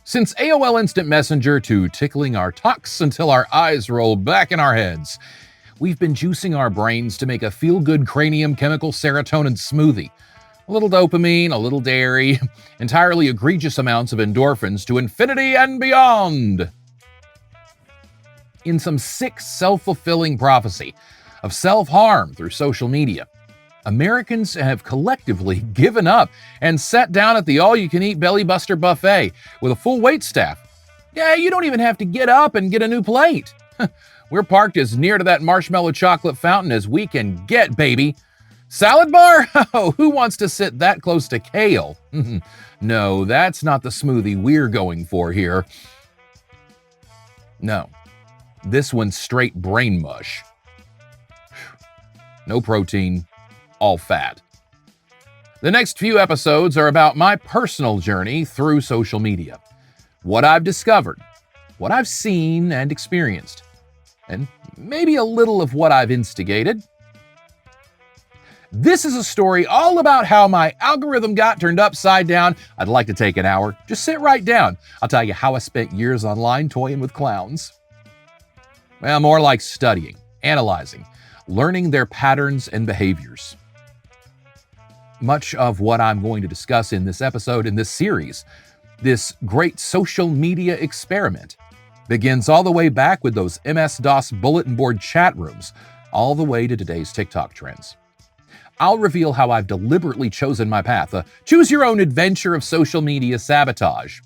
Since AOL Instant Messenger to tickling our tucks until our eyes roll back in our heads, we've been juicing our brains to make a feel-good cranium chemical serotonin smoothie. A little dopamine, a little dairy, entirely egregious amounts of endorphins to infinity and beyond. In some sick, self-fulfilling prophecy of self-harm through social media, Americans have collectively given up and sat down at the all-you-can-eat Belly Buster buffet with a full waitstaff. Yeah, you don't even have to get up and get a new plate. We're parked as near to that marshmallow chocolate fountain as we can get, baby. Salad bar? Oh, who wants to sit that close to kale? No, that's not the smoothie we're going for here. No, this one's straight brain mush. No protein, all fat. The next few episodes are about my personal journey through social media, what I've discovered, what I've seen and experienced, and maybe a little of what I've instigated. This is a story all about how my algorithm got turned upside down. I'd like to take an hour. Just sit right down. I'll tell you how I spent years online toying with clowns. Well, more like studying, analyzing, learning their patterns and behaviors. Much of what I'm going to discuss in this episode, in this series, this great social media experiment, begins all the way back with those MS-DOS bulletin board chat rooms, all the way to today's TikTok trends. I'll reveal how I've deliberately chosen my path, a choose-your-own-adventure of social media sabotage.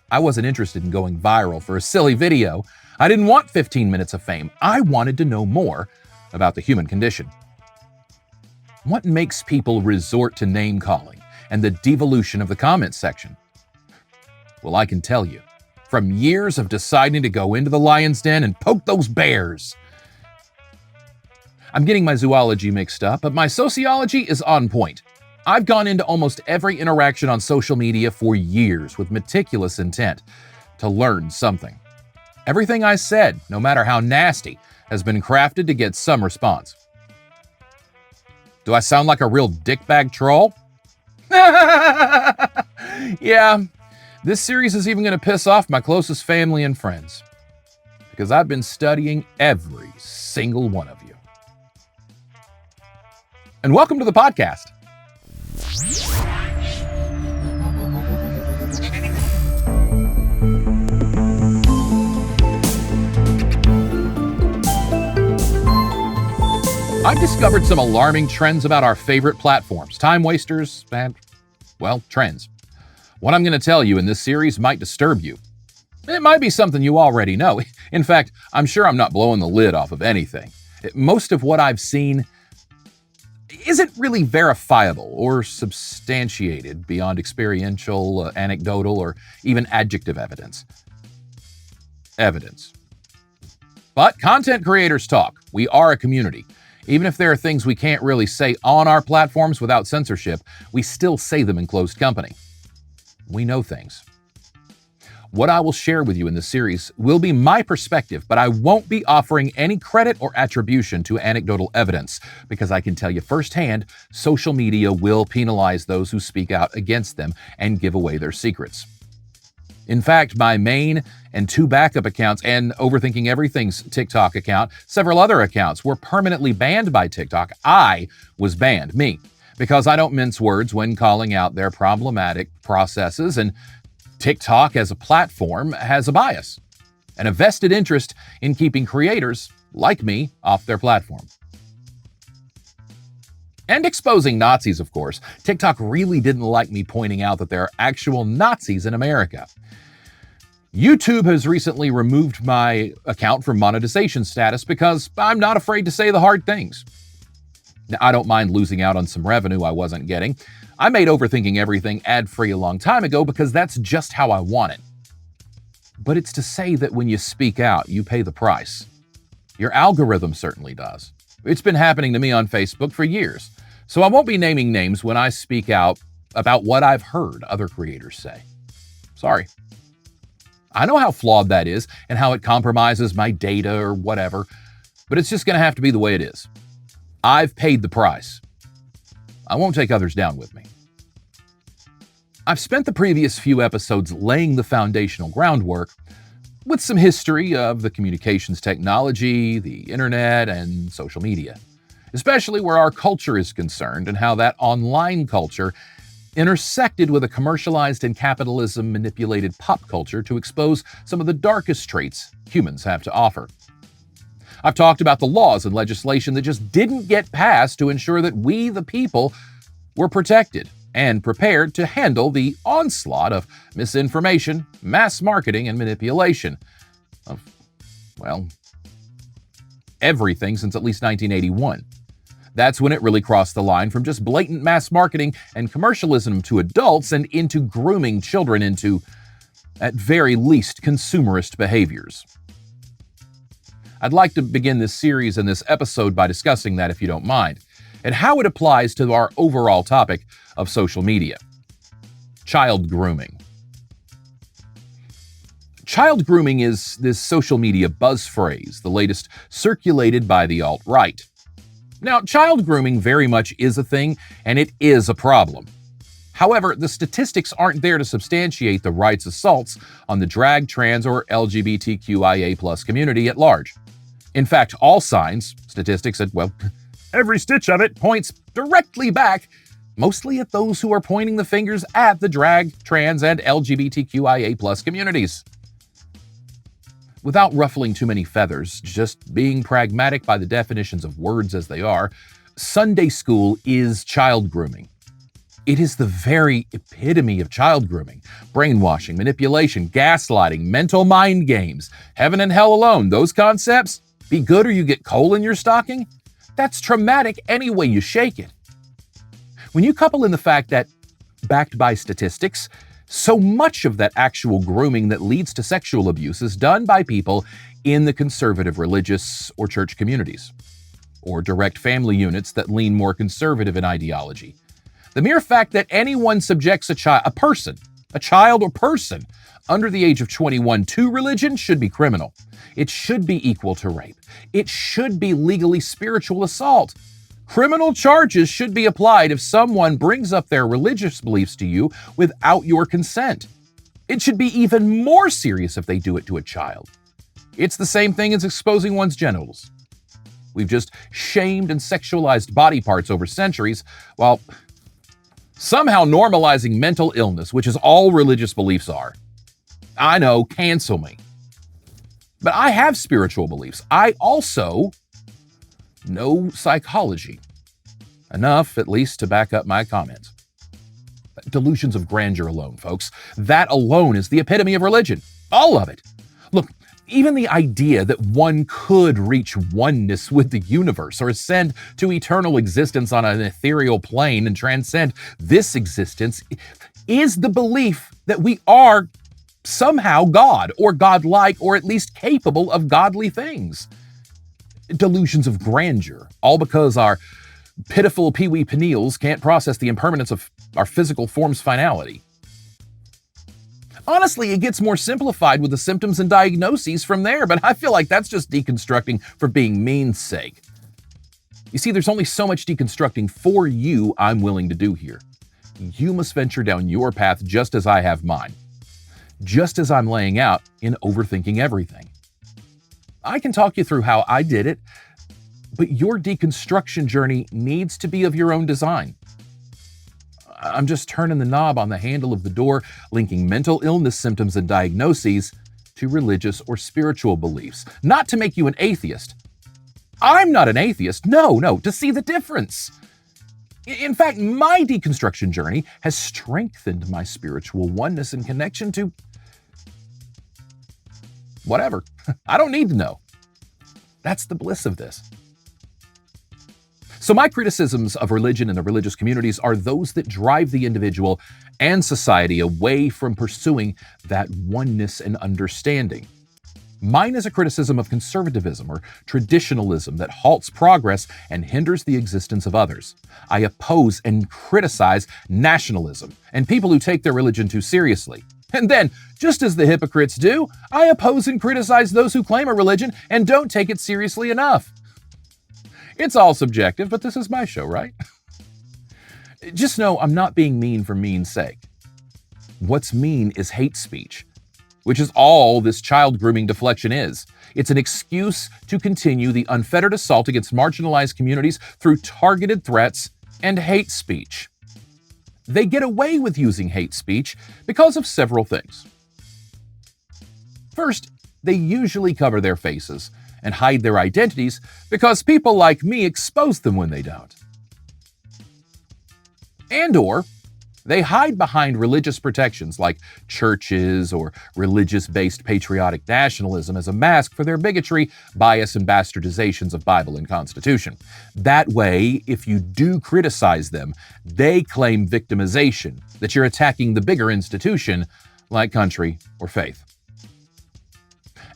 I wasn't interested in going viral for a silly video. I didn't want 15 minutes of fame. I wanted to know more about the human condition. What makes people resort to name-calling and the devolution of the comments section? Well, I can tell you, from years of deciding to go into the lion's den and poke those bears. I'm getting my zoology mixed up, but my sociology is on point. I've gone into almost every interaction on social media for years with meticulous intent to learn something. Everything I said, no matter how nasty, has been crafted to get some response. Do I sound like a real dickbag troll? Yeah, this series is even going to piss off my closest family and friends, because I've been studying every single one of you. And welcome to the podcast. I've discovered some alarming trends about our favorite platforms, time wasters, and, well, trends. What I'm going to tell you in this series might disturb you. It might be something you already know. In fact, I'm sure I'm not blowing the lid off of anything. Most of what I've seen isn't really verifiable or substantiated beyond experiential, anecdotal, or even adjective evidence. But content creators talk. We are a community. Even if there are things we can't really say on our platforms without censorship, we still say them in closed company. We know things. What I will share with you in this series will be my perspective, but I won't be offering any credit or attribution to anecdotal evidence, because I can tell you firsthand, social media will penalize those who speak out against them and give away their secrets. In fact, my main and two backup accounts and Overthinking Everything's TikTok account, several other accounts were permanently banned by TikTok. I was banned, me, because I don't mince words when calling out their problematic processes, and TikTok as a platform has a bias and a vested interest in keeping creators like me off their platform. And exposing Nazis, of course. TikTok really didn't like me pointing out that there are actual Nazis in America. YouTube has recently removed my account from monetization status because I'm not afraid to say the hard things. Now, I don't mind losing out on some revenue I wasn't getting. I made Overthinking Everything ad-free a long time ago because that's just how I want it. But it's to say that when you speak out, you pay the price. Your algorithm certainly does. It's been happening to me on Facebook for years. So I won't be naming names when I speak out about what I've heard other creators say. Sorry. I know how flawed that is and how it compromises my data or whatever, but it's just going to have to be the way it is. I've paid the price. I won't take others down with me. I've spent the previous few episodes laying the foundational groundwork with some history of the communications technology, the internet, and social media, especially where our culture is concerned and how that online culture intersected with a commercialized and capitalism-manipulated pop culture to expose some of the darkest traits humans have to offer. I've talked about the laws and legislation that just didn't get passed to ensure that we, the people, were protected and prepared to handle the onslaught of misinformation, mass marketing, and manipulation of, well, everything since at least 1981. That's when it really crossed the line from just blatant mass marketing and commercialism to adults and into grooming children into, at very least, consumerist behaviors. I'd like to begin this series and this episode by discussing that, if you don't mind, and how it applies to our overall topic of social media. Child grooming. Child grooming is this social media buzz phrase, the latest circulated by the alt-right. Now, child grooming very much is a thing, and it is a problem. However, the statistics aren't there to substantiate the right's assaults on the drag, trans, or LGBTQIA+ community at large. In fact, all signs, statistics, and, well, every stitch of it points directly back, mostly at those who are pointing the fingers at the drag, trans, and LGBTQIA+ communities. Without ruffling too many feathers, just being pragmatic by the definitions of words as they are, Sunday school is child grooming. It is the very epitome of child grooming. Brainwashing, manipulation, gaslighting, mental mind games, heaven and hell alone, those concepts, be good or you get coal in your stocking, that's traumatic any way you shake it. When you couple in the fact that, backed by statistics, so much of that actual grooming that leads to sexual abuse is done by people in the conservative religious or church communities, or direct family units that lean more conservative in ideology. The mere fact that anyone subjects a child or person, under the age of 21 to religion should be criminal. It should be equal to rape. It should be legally spiritual assault. Criminal charges should be applied if someone brings up their religious beliefs to you without your consent. It should be even more serious if they do it to a child. It's the same thing as exposing one's genitals. We've just shamed and sexualized body parts over centuries while somehow normalizing mental illness, which is all religious beliefs are. I know, cancel me. But I have spiritual beliefs. I also know psychology. Enough, at least, to back up my comments. Delusions of grandeur alone, folks. That alone is the epitome of religion. All of it. Look, even the idea that one could reach oneness with the universe or ascend to eternal existence on an ethereal plane and transcend this existence is the belief that we are somehow God or godlike or at least capable of godly things. Delusions of grandeur, all because our pitiful pee-wee pineals can't process the impermanence of our physical form's finality. Honestly, it gets more simplified with the symptoms and diagnoses from there, but I feel like that's just deconstructing for being mean's sake. You see, there's only so much deconstructing for you I'm willing to do here. You must venture down your path just as I have mine, just as I'm laying out in Overthinking Everything. I can talk you through how I did it, but your deconstruction journey needs to be of your own design. I'm just turning the knob on the handle of the door, linking mental illness symptoms and diagnoses to religious or spiritual beliefs. Not to make you an atheist. I'm not an atheist. No, to see the difference. In fact, my deconstruction journey has strengthened my spiritual oneness and connection to whatever. I don't need to know. That's the bliss of this. So my criticisms of religion and the religious communities are those that drive the individual and society away from pursuing that oneness and understanding. Mine is a criticism of conservatism or traditionalism that halts progress and hinders the existence of others. I oppose and criticize nationalism and people who take their religion too seriously. And then, just as the hypocrites do, I oppose and criticize those who claim a religion and don't take it seriously enough. It's all subjective, but this is my show, right? Just know I'm not being mean for mean's sake. What's mean is hate speech, which is all this child grooming deflection is. It's an excuse to continue the unfettered assault against marginalized communities through targeted threats and hate speech. They get away with using hate speech because of several things. First, they usually cover their faces and hide their identities because people like me expose them when they don't. And/or they hide behind religious protections like churches or religious-based patriotic nationalism as a mask for their bigotry, bias, and bastardizations of Bible and Constitution. That way, if you do criticize them, they claim victimization, that you're attacking the bigger institution like country or faith.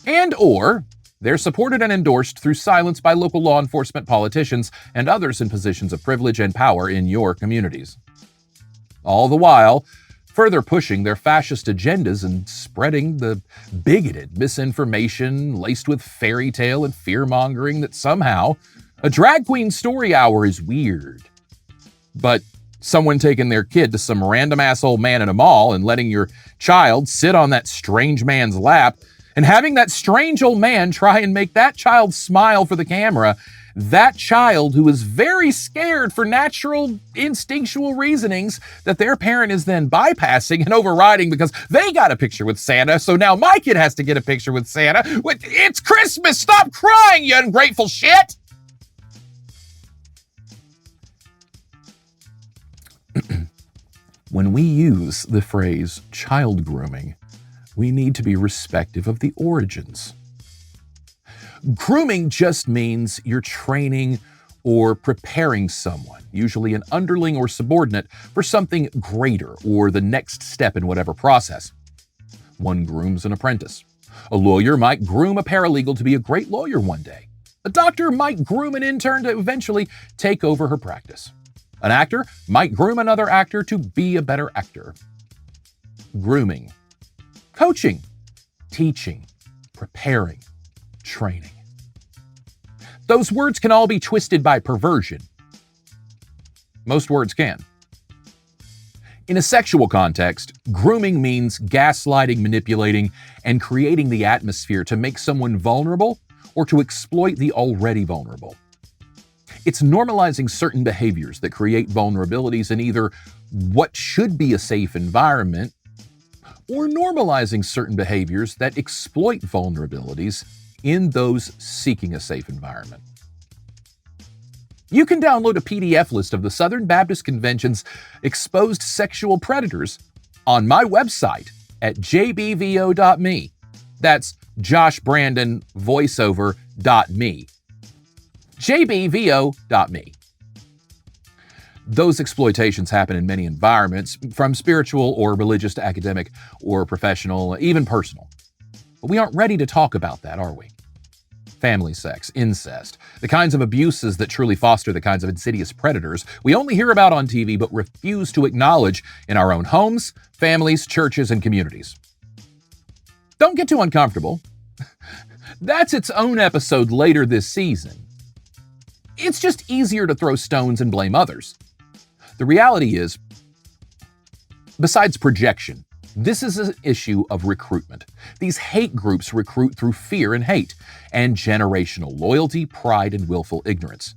And/or they're supported and endorsed through silence by local law enforcement, politicians, and others in positions of privilege and power in your communities. All the while, further pushing their fascist agendas and spreading the bigoted misinformation laced with fairy tale and fear-mongering that somehow a drag queen story hour is weird. But someone taking their kid to some random asshole man in a mall and letting your child sit on that strange man's lap and having that strange old man try and make that child smile for the camera, that child who is very scared for natural, instinctual reasonings that their parent is then bypassing and overriding because they got a picture with Santa, so now my kid has to get a picture with Santa. It's Christmas! Stop crying, you ungrateful shit! When we use the phrase child grooming, we need to be respectful of the origins. Grooming just means you're training or preparing someone, usually an underling or subordinate, for something greater or the next step in whatever process. One grooms an apprentice. A lawyer might groom a paralegal to be a great lawyer one day. A doctor might groom an intern to eventually take over her practice. An actor might groom another actor to be a better actor. Grooming. Coaching. Teaching. Preparing. Training. Those words can all be twisted by perversion. Most words can. In a sexual context, grooming means gaslighting, manipulating, and creating the atmosphere to make someone vulnerable or to exploit the already vulnerable. It's normalizing certain behaviors that create vulnerabilities in either what should be a safe environment or normalizing certain behaviors that exploit vulnerabilities in those seeking a safe environment. You can download a PDF list of the Southern Baptist Convention's exposed sexual predators on my website at jbvo.me. That's joshbrandonvoiceover.me. jbvo.me. Those exploitations happen in many environments, from spiritual or religious to academic or professional, even personal. But we aren't ready to talk about that, are we? Family sex, incest, the kinds of abuses that truly foster the kinds of insidious predators we only hear about on TV but refuse to acknowledge in our own homes, families, churches, and communities. Don't get too uncomfortable. That's its own episode later this season. It's just easier to throw stones and blame others. The reality is, besides projection, this is an issue of recruitment. These hate groups recruit through fear and hate, and generational loyalty, pride, and willful ignorance.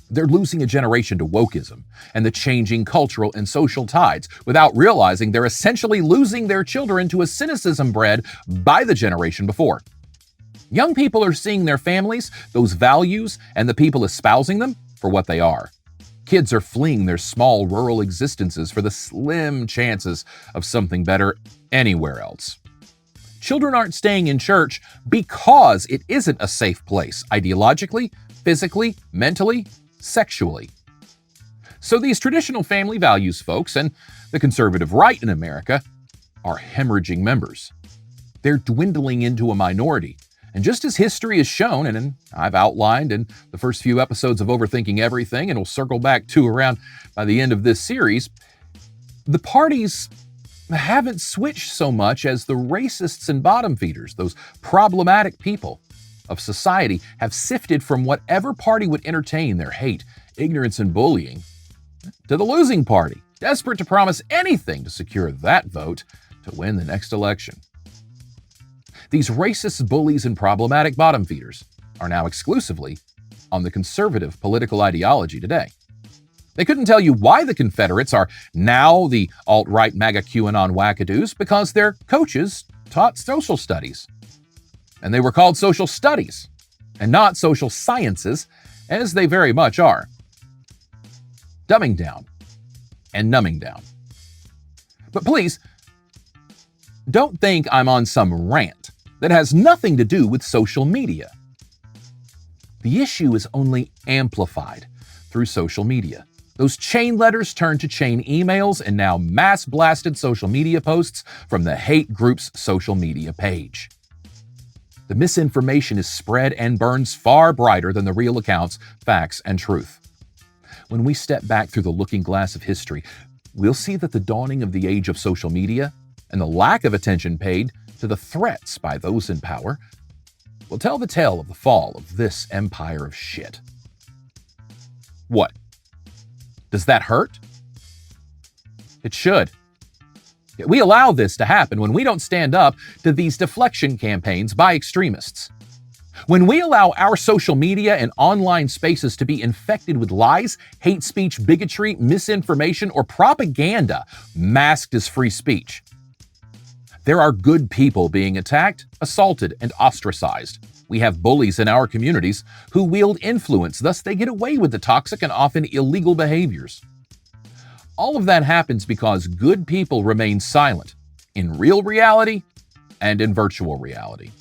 They're losing a generation to wokeism and the changing cultural and social tides without realizing they're essentially losing their children to a cynicism bred by the generation before. Young people are seeing their families, those values, and the people espousing them for what they are. Kids are fleeing their small rural existences for the slim chances of something better anywhere else. Children aren't staying in church because it isn't a safe place, ideologically, physically, mentally, sexually. So these traditional family values folks and the conservative right in America are hemorrhaging members. They're dwindling into a minority. And just as history has shown, and I've outlined in the first few episodes of Overthinking Everything, and we'll circle back to around by the end of this series, the parties haven't switched so much as the racists and bottom feeders, those problematic people of society, have sifted from whatever party would entertain their hate, ignorance, and bullying to the losing party, desperate to promise anything to secure that vote to win the next election. These racist bullies and problematic bottom feeders are now exclusively on the conservative political ideology today. They couldn't tell you why the Confederates are now the alt-right MAGA QAnon wackadoos, because their coaches taught social studies. And they were called social studies and not social sciences, as they very much are. Dumbing down and numbing down. But please, don't think I'm on some rant that has nothing to do with social media. The issue is only amplified through social media. Those chain letters turned to chain emails and now mass blasted social media posts from the hate group's social media page. The misinformation is spread and burns far brighter than the real accounts, facts, and truth. When we step back through the looking glass of history, we'll see that the dawning of the age of social media and the lack of attention paid to the threats by those in power will tell the tale of the fall of this empire of shit. What? Does that hurt? It should. We allow this to happen when we don't stand up to these deflection campaigns by extremists. When we allow our social media and online spaces to be infected with lies, hate speech, bigotry, misinformation, or propaganda masked as free speech. There are good people being attacked, assaulted, and ostracized. We have bullies in our communities who wield influence, thus they get away with the toxic and often illegal behaviors. All of that happens because good people remain silent in real reality and in virtual reality.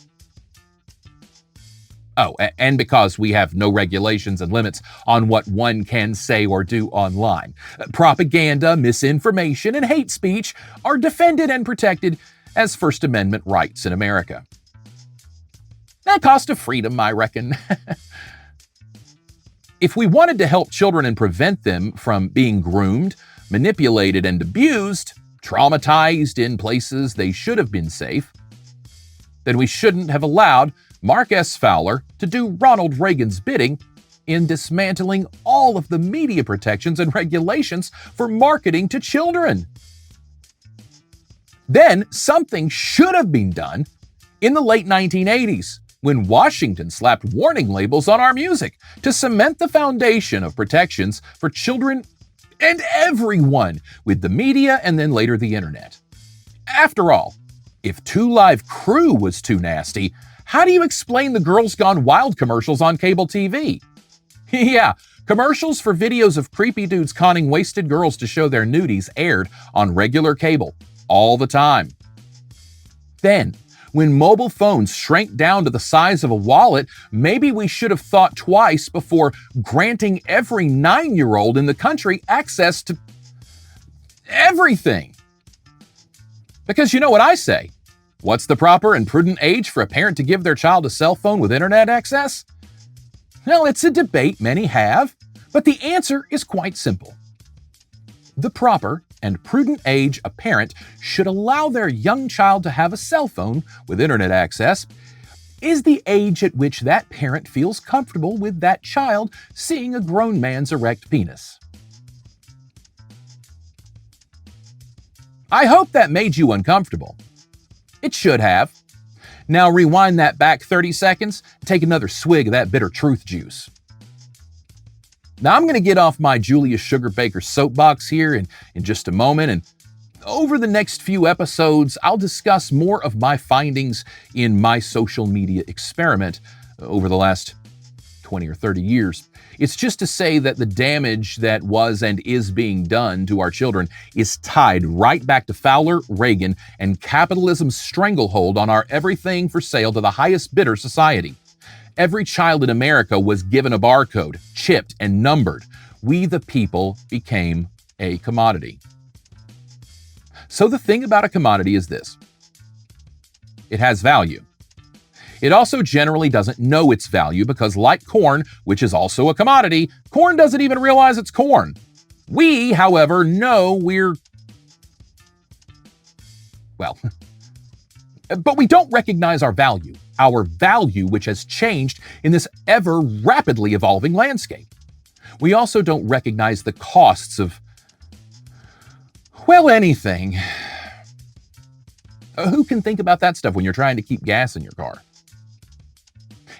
Oh, and because we have no regulations and limits on what one can say or do online. Propaganda, misinformation, and hate speech are defended and protected as First Amendment rights in America. That cost of freedom, I reckon. If we wanted to help children and prevent them from being groomed, manipulated, and abused, traumatized in places they should have been safe, then we shouldn't have allowed Mark S. Fowler to do Ronald Reagan's bidding in dismantling all of the media protections and regulations for marketing to children. Then something should have been done in the late 1980s, when Washington slapped warning labels on our music to cement the foundation of protections for children and everyone with the media and then later the internet. After all, if 2 Live Crew was too nasty, how do you explain the Girls Gone Wild commercials on cable TV? Yeah, commercials for videos of creepy dudes conning wasted girls to show their nudies aired on regular cable all the time. Then, when mobile phones shrank down to the size of a wallet, maybe we should have thought twice before granting every 9-year-old in the country access to everything. Because you know what I say? What's the proper and prudent age for a parent to give their child a cell phone with internet access? Well, it's a debate many have, but the answer is quite simple. The proper and prudent age a parent should allow their young child to have a cell phone with internet access is the age at which that parent feels comfortable with that child seeing a grown man's erect penis. I hope that made you uncomfortable. It should have. Now rewind that back 30 seconds and take another swig of that bitter truth juice. Now, I'm going to get off my Julius Sugar Baker soapbox here in just a moment, and over the next few episodes, I'll discuss more of my findings in my social media experiment over the last 20 or 30 years. It's just to say that the damage that was and is being done to our children is tied right back to Fowler, Reagan, and capitalism's stranglehold on our everything for sale to the highest bidder society. Every child in America was given a barcode, chipped, and numbered. We, the people, became a commodity. So the thing about a commodity is this. It has value. It also generally doesn't know its value because, like corn, which is also a commodity, corn doesn't even realize it's corn. We, however, know but we don't recognize our value which has changed in this ever rapidly evolving landscape. We also don't recognize the costs of, anything. Who can think about that stuff when you're trying to keep gas in your car?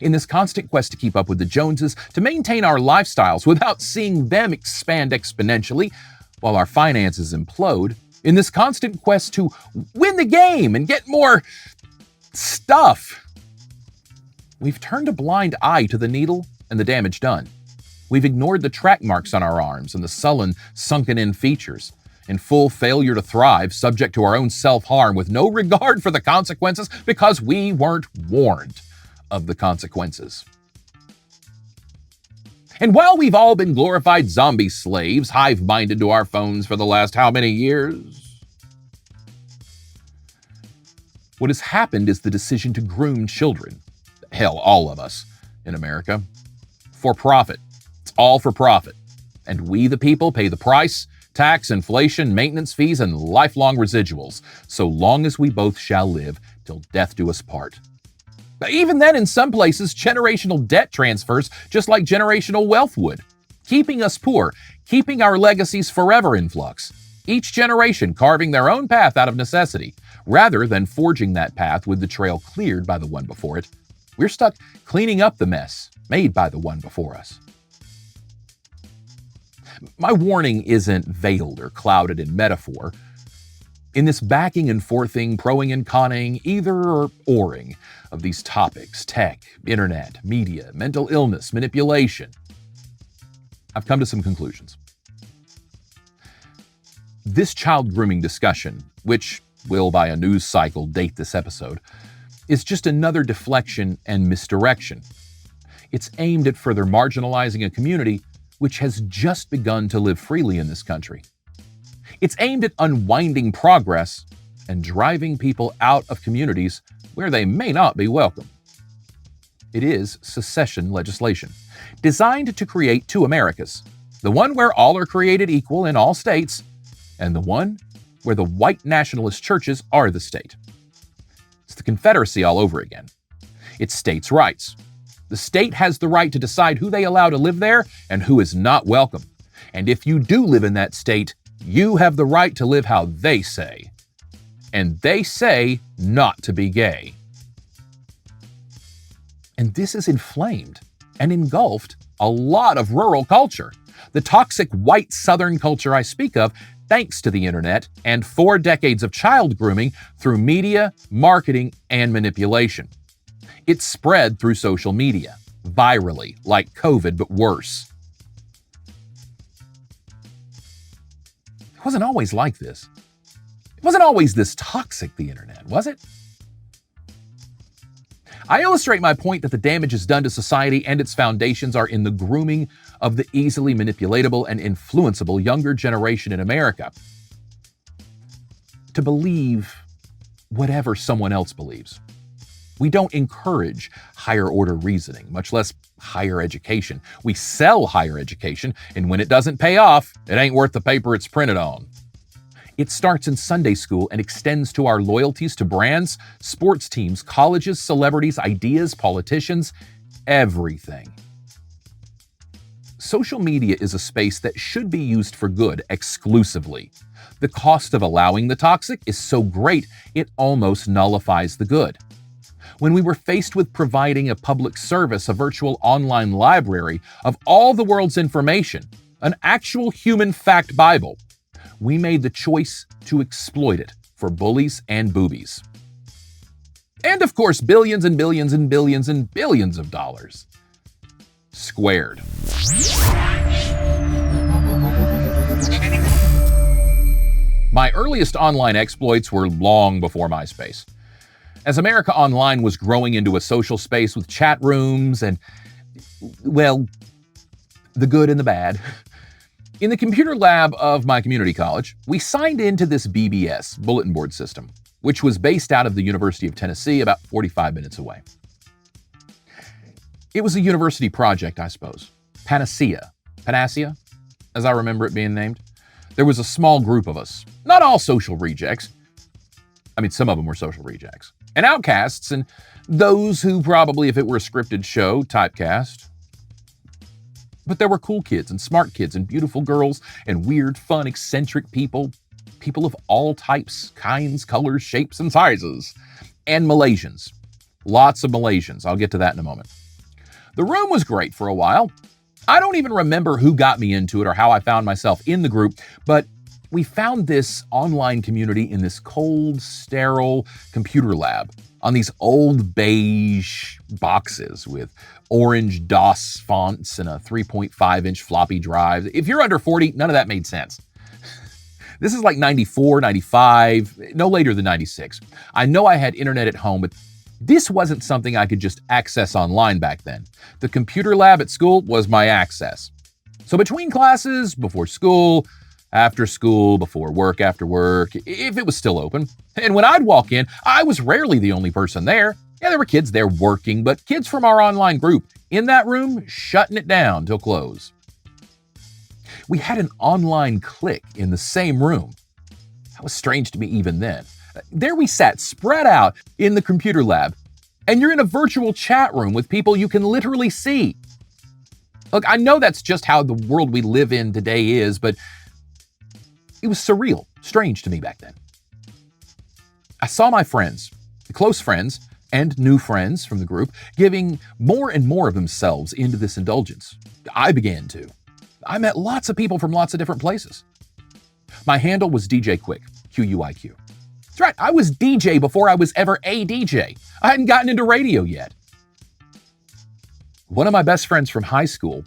In this constant quest to keep up with the Joneses, to maintain our lifestyles without seeing them expand exponentially while our finances implode, in this constant quest to win the game and get more stuff, we've turned a blind eye to the needle and the damage done. We've ignored the track marks on our arms and the sullen, sunken-in features, in full failure to thrive, subject to our own self-harm with no regard for the consequences because we weren't warned of the consequences. And while we've all been glorified zombie slaves, hive-minded to our phones for the last how many years? What has happened is the decision to groom children. Hell, all of us in America. For profit. It's all for profit. And we, the people, pay the price, tax, inflation, maintenance fees, and lifelong residuals, so long as we both shall live till death do us part. But even then, in some places, generational debt transfers just like generational wealth would, keeping us poor, keeping our legacies forever in flux, each generation carving their own path out of necessity, rather than forging that path with the trail cleared by the one before it. We're stuck cleaning up the mess made by the one before us. My warning isn't veiled or clouded in metaphor. In this backing and forthing, proing and conning, either or oring of these topics, tech, internet, media, mental illness, manipulation, I've come to some conclusions. This child grooming discussion, which will by a news cycle date this episode, is just another deflection and misdirection. It's aimed at further marginalizing a community which has just begun to live freely in this country. It's aimed at unwinding progress and driving people out of communities where they may not be welcome. It is secession legislation, designed to create two Americas, the one where all are created equal in all states, and the one where the white nationalist churches are the state. It's the Confederacy all over again. It's states' rights. The state has the right to decide who they allow to live there and who is not welcome. And if you do live in that state, you have the right to live how they say. And they say not to be gay. And this has inflamed and engulfed a lot of rural culture, the toxic white Southern culture I speak of, thanks to the internet and 4 decades of child grooming through media, marketing, and manipulation. It's spread through social media, virally, like COVID, but worse. It wasn't always like this. It wasn't always this toxic, the internet, was it? I illustrate my point that the damages done to society and its foundations are in the grooming of the easily manipulatable and influenceable younger generation in America to believe whatever someone else believes. We don't encourage higher order reasoning, much less higher education. We sell higher education, and when it doesn't pay off, it ain't worth the paper it's printed on. It starts in Sunday school and extends to our loyalties to brands, sports teams, colleges, celebrities, ideas, politicians, everything. Social media is a space that should be used for good exclusively. The cost of allowing the toxic is so great, it almost nullifies the good. When we were faced with providing a public service, a virtual online library of all the world's information, an actual human fact Bible, we made the choice to exploit it for bullies and boobies. And of course, billions and billions and billions and billions of dollars. Squared. My earliest online exploits were long before MySpace. As America Online was growing into a social space with chat rooms and, well, the good and the bad, in the computer lab of my community college, we signed into this BBS, bulletin board system, which was based out of the University of Tennessee, about 45 minutes away. It was a university project, I suppose. Panacea, as I remember it being named. There was a small group of us, not all social rejects. I mean, some of them were social rejects. And outcasts, and those who probably, if it were a scripted show, typecast. But there were cool kids and smart kids and beautiful girls and weird, fun, eccentric people people of all types, kinds, colors, shapes, and sizes. And Malaysians. Lots of Malaysians. I'll get to that in a moment. The room was great for a while. I don't even remember who got me into it or how I found myself in the group, but we found this online community in this cold, sterile computer lab on these old beige boxes with orange DOS fonts and a 3.5-inch floppy drive. If you're under 40, none of that made sense. This is like 94, 95, no later than 96. I know I had internet at home, but this wasn't something I could just access online back then. The computer lab at school was my access. So between classes, before school, after school, before work, after work, if it was still open. And when I'd walk in, I was rarely the only person there. Yeah, there were kids there working, but kids from our online group in that room shutting it down till close. We had an online clique in the same room. That was strange to me even then. There we sat, spread out in the computer lab, and you're in a virtual chat room with people you can literally see. Look, I know that's just how the world we live in today is, but it was surreal, strange to me back then. I saw my friends, close friends, and new friends from the group giving more and more of themselves into this indulgence. I began to. I met lots of people from lots of different places. My handle was DJ Quick, Q-U-I-Q. That's right, I was DJ before I was ever a DJ. I hadn't gotten into radio yet. One of my best friends from high school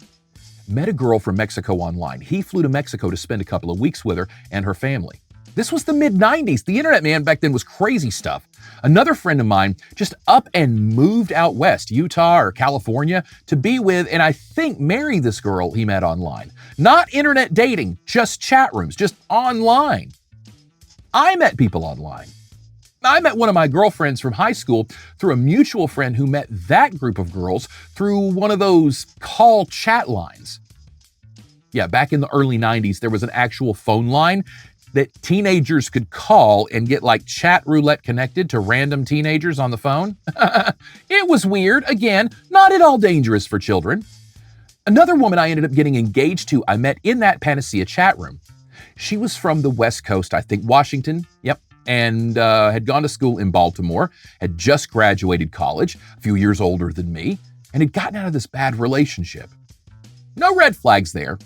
met a girl from Mexico online. He flew to Mexico to spend a couple of weeks with her and her family. This was the mid-90s. The internet, man, back then was crazy stuff. Another friend of mine just up and moved out west, Utah or California, to be with and I think marry this girl he met online. Not internet dating, just chat rooms, just online. I met people online. I met one of my girlfriends from high school through a mutual friend who met that group of girls through one of those call chat lines. Yeah, back in the early 90s, there was an actual phone line that teenagers could call and get like chat roulette connected to random teenagers on the phone. It was weird. Again, not at all dangerous for children. Another woman I ended up getting engaged to, I met in that Panacea chat room. She was from the West Coast, I think Washington. Yep. And had gone to school in Baltimore, had just graduated college, a few years older than me, and had gotten out of this bad relationship. No red flags there.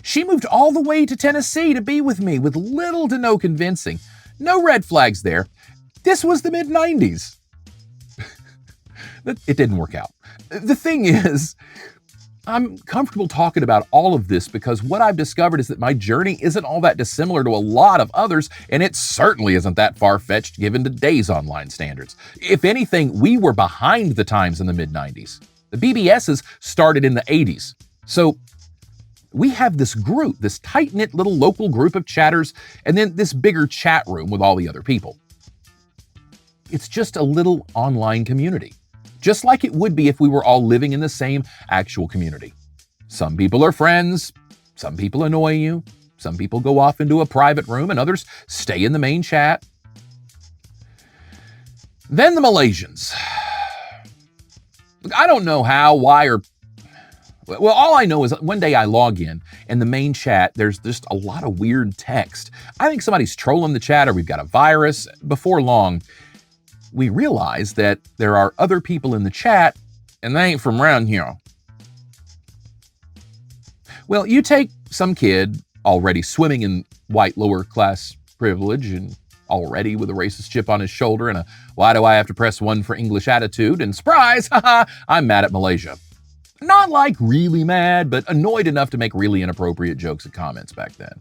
She moved all the way to Tennessee to be with me with little to no convincing. No red flags there. This was the mid-90s. It didn't work out. The thing is, I'm comfortable talking about all of this because what I've discovered is that my journey isn't all that dissimilar to a lot of others, and it certainly isn't that far-fetched given today's online standards. If anything, we were behind the times in the mid-90s. The BBSs started in the 80s. So we have this group, this tight-knit little local group of chatters, and then this bigger chat room with all the other people. It's just a little online community. Just like it would be if we were all living in the same actual community. Some people are friends, some people annoy you, some people go off into a private room, and others stay in the main chat. Then the Malaysians. Look, I don't know how, why, or... Well, all I know is one day I log in, and the main chat, there's just a lot of weird text. I think somebody's trolling the chat, or we've got a virus. Before long, we realize that there are other people in the chat, and they ain't from around here. Well, you take some kid already swimming in white lower class privilege and already with a racist chip on his shoulder and a why do I have to press 1 for English attitude, and surprise, haha, I'm mad at Malaysia. Not like really mad, but annoyed enough to make really inappropriate jokes and comments back then.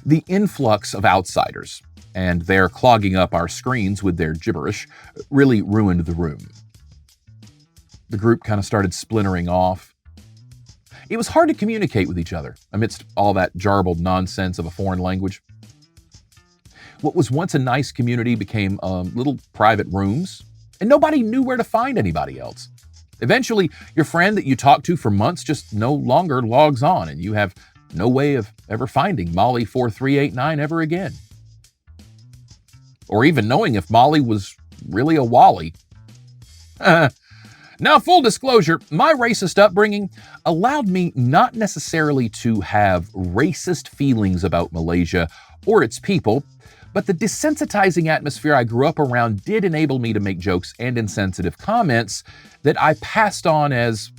The influx of outsiders and their clogging up our screens with their gibberish really ruined the room. The group kind of started splintering off. It was hard to communicate with each other amidst all that jarbled nonsense of a foreign language. What was once a nice community became little private rooms, and nobody knew where to find anybody else. Eventually, your friend that you talked to for months just no longer logs on, and you have no way of ever finding Molly 4389 ever again. Or even knowing if Molly was really a Wally. Now, full disclosure, my racist upbringing allowed me not necessarily to have racist feelings about Malaysia or its people, but the desensitizing atmosphere I grew up around did enable me to make jokes and insensitive comments that I passed on as,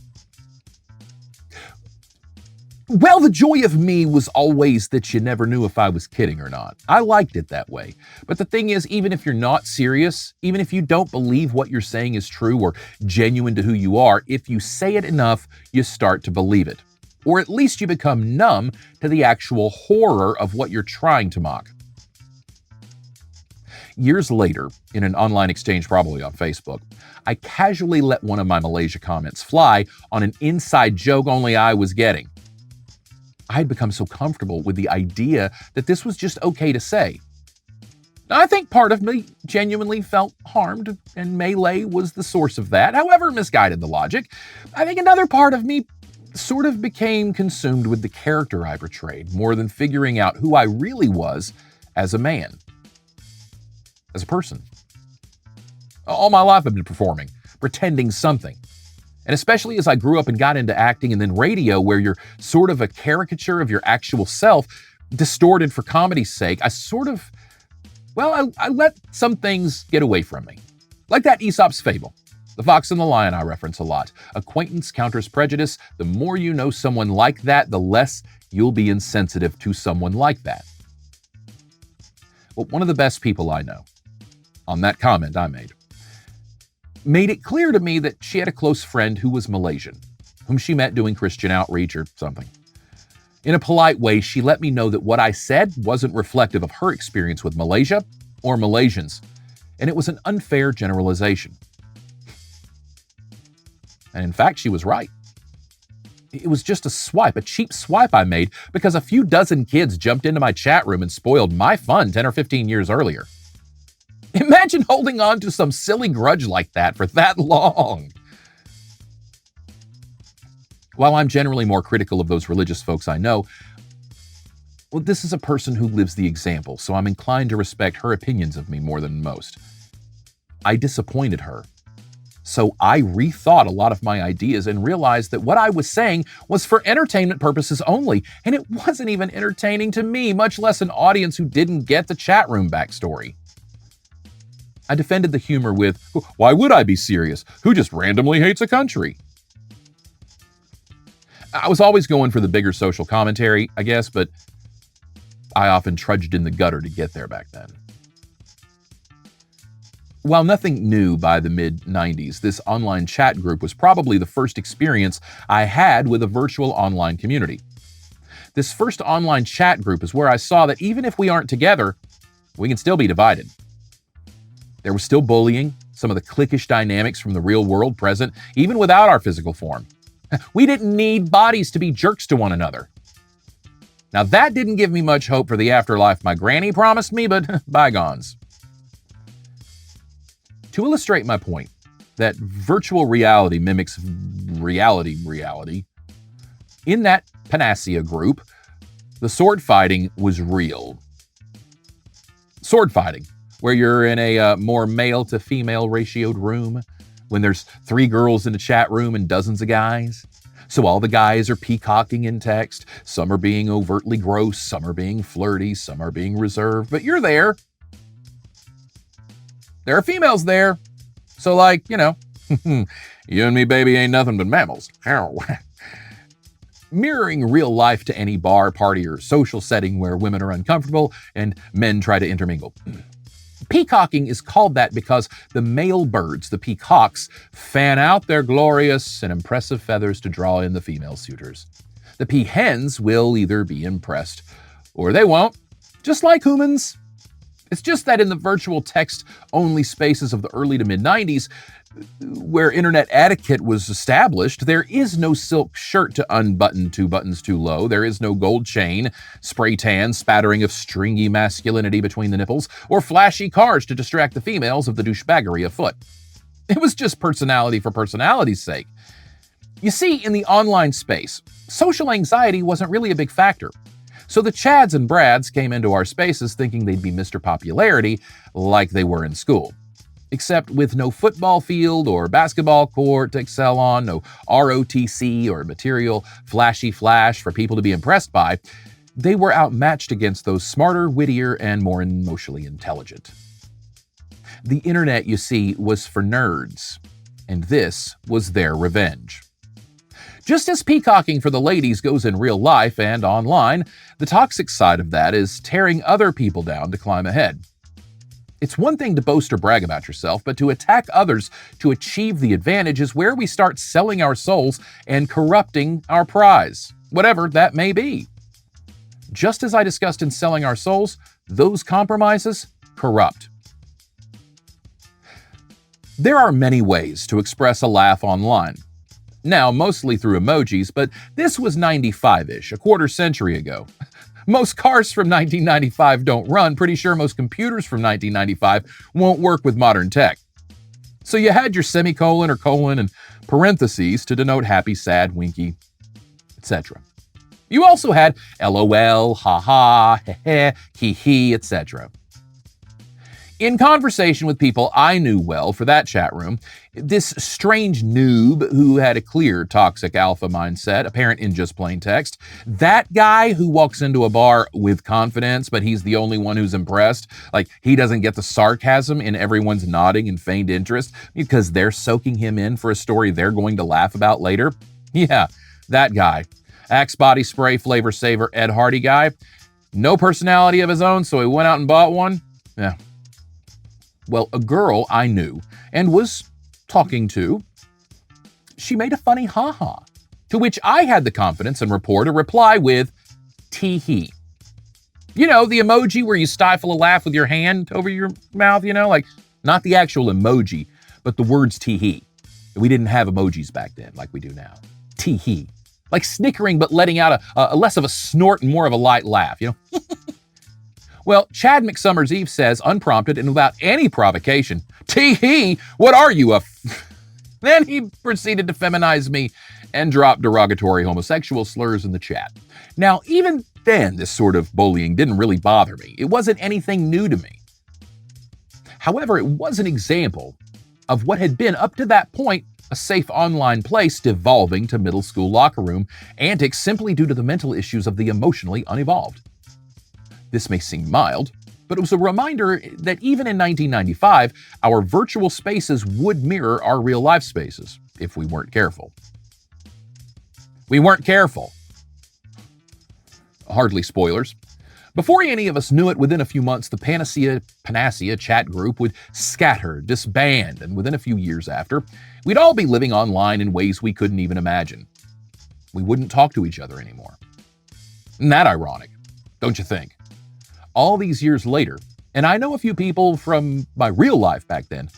well, the joy of me was always that you never knew if I was kidding or not. I liked it that way. But the thing is, even if you're not serious, even if you don't believe what you're saying is true or genuine to who you are, if you say it enough, you start to believe it. Or at least you become numb to the actual horror of what you're trying to mock. Years later, in an online exchange probably on Facebook, I casually let one of my Malaysia comments fly on an inside joke only I was getting. I had become so comfortable with the idea that this was just okay to say. I think part of me genuinely felt harmed, and Malay was the source of that, however misguided the logic. I think another part of me sort of became consumed with the character I portrayed, more than figuring out who I really was as a man. As a person. All my life I've been performing, pretending something. And especially as I grew up and got into acting and then radio, where you're sort of a caricature of your actual self, distorted for comedy's sake, I let some things get away from me. Like that Aesop's fable. The fox and the lion I reference a lot. Acquaintance counters prejudice. The more you know someone like that, the less you'll be insensitive to someone like that. Well, one of the best people I know, on that comment I made it clear to me that she had a close friend who was Malaysian, whom she met doing Christian outreach or something. In a polite way, she let me know that what I said wasn't reflective of her experience with Malaysia or Malaysians, and it was an unfair generalization. And in fact, she was right. It was just a cheap swipe I made because a few dozen kids jumped into my chat room and spoiled my fun 10 or 15 years earlier. Imagine holding on to some silly grudge like that for that long. While I'm generally more critical of those religious folks I know, well, this is a person who lives the example, so I'm inclined to respect her opinions of me more than most. I disappointed her. So I rethought a lot of my ideas and realized that what I was saying was for entertainment purposes only, and it wasn't even entertaining to me, much less an audience who didn't get the chat room backstory. I defended the humor with, why would I be serious? Who just randomly hates a country? I was always going for the bigger social commentary, I guess, but I often trudged in the gutter to get there back then. While nothing new by the mid-90s, this online chat group was probably the first experience I had with a virtual online community. This first online chat group is where I saw that even if we aren't together, we can still be divided. There was still bullying, some of the cliquish dynamics from the real world present, even without our physical form. We didn't need bodies to be jerks to one another. Now that didn't give me much hope for the afterlife my granny promised me, but bygones. To illustrate my point, that virtual reality mimics reality, in that Panacea group, the sword fighting was real. Sword fighting, where you're in a more male to female ratioed room, when there's 3 girls in a chat room and dozens of guys. So all the guys are peacocking in text. Some are being overtly gross, some are being flirty, some are being reserved, but you're there. There are females there. So you and me, baby, ain't nothing but mammals. Mirroring real life to any bar, party, or social setting where women are uncomfortable and men try to intermingle. Peacocking is called that because the male birds, the peacocks, fan out their glorious and impressive feathers to draw in the female suitors. The peahens will either be impressed or they won't, just like humans. It's just that in the virtual text-only spaces of the early to mid-90s, where internet etiquette was established, there is no silk shirt to unbutton 2 buttons too low. There is no gold chain, spray tan, spattering of stringy masculinity between the nipples, or flashy cars to distract the females of the douchebaggery afoot. It was just personality for personality's sake. You see, in the online space, social anxiety wasn't really a big factor. So the Chads and Brads came into our spaces thinking they'd be Mr. Popularity like they were in school. Except with no football field or basketball court to excel on, no ROTC or material flashy flash for people to be impressed by, They were outmatched against those smarter, wittier, and more emotionally intelligent. The internet, you see, was for nerds, and this was their revenge. Just as peacocking for the ladies goes in real life and online, the toxic side of that is tearing other people down to climb ahead. It's one thing to boast or brag about yourself, but to attack others to achieve the advantage is where we start selling our souls and corrupting our prize, whatever that may be. Just as I discussed in selling our souls, those compromises corrupt. There are many ways to express a laugh online. Now, mostly through emojis, but this was 95-ish, a quarter century ago. Most cars from 1995 don't run. Pretty sure most computers from 1995 won't work with modern tech. So you had your semicolon or colon and parentheses to denote happy, sad, winky, etc. You also had LOL, haha, heh, hee hee, etc. In conversation with people I knew well for that chat room, this strange noob who had a clear toxic alpha mindset, apparent in just plain text, that guy who walks into a bar with confidence, but he's the only one who's impressed, like he doesn't get the sarcasm in everyone's nodding and feigned interest because they're soaking him in for a story they're going to laugh about later. Yeah, that guy. Axe body spray flavor saver Ed Hardy guy. No personality of his own, so he went out and bought one. Yeah. Well, a girl I knew and was talking to, she made a funny ha-ha, to which I had the confidence and rapport to reply with tee-hee. You know, the emoji where you stifle a laugh with your hand over your mouth, like not the actual emoji, but the words tee-hee. We didn't have emojis back then like we do now. Tee-hee. Like snickering, but letting out a less of a snort and more of a light laugh, Well, Chad McSummers Eve says, unprompted and without any provocation, tee-hee, what are you, Then he proceeded to feminize me and drop derogatory homosexual slurs in the chat. Now, even then, this sort of bullying didn't really bother me. It wasn't anything new to me. However, it was an example of what had been, up to that point, a safe online place devolving to middle school locker room antics simply due to the mental issues of the emotionally unevolved. This may seem mild, but it was a reminder that even in 1995, our virtual spaces would mirror our real life spaces if we weren't careful. We weren't careful. Hardly spoilers. Before any of us knew it, within a few months, the Panacea chat group would scatter, disband, and within a few years after, we'd all be living online in ways we couldn't even imagine. We wouldn't talk to each other anymore. Isn't that ironic, don't you think? All these years later, and I know a few people from my real life back then,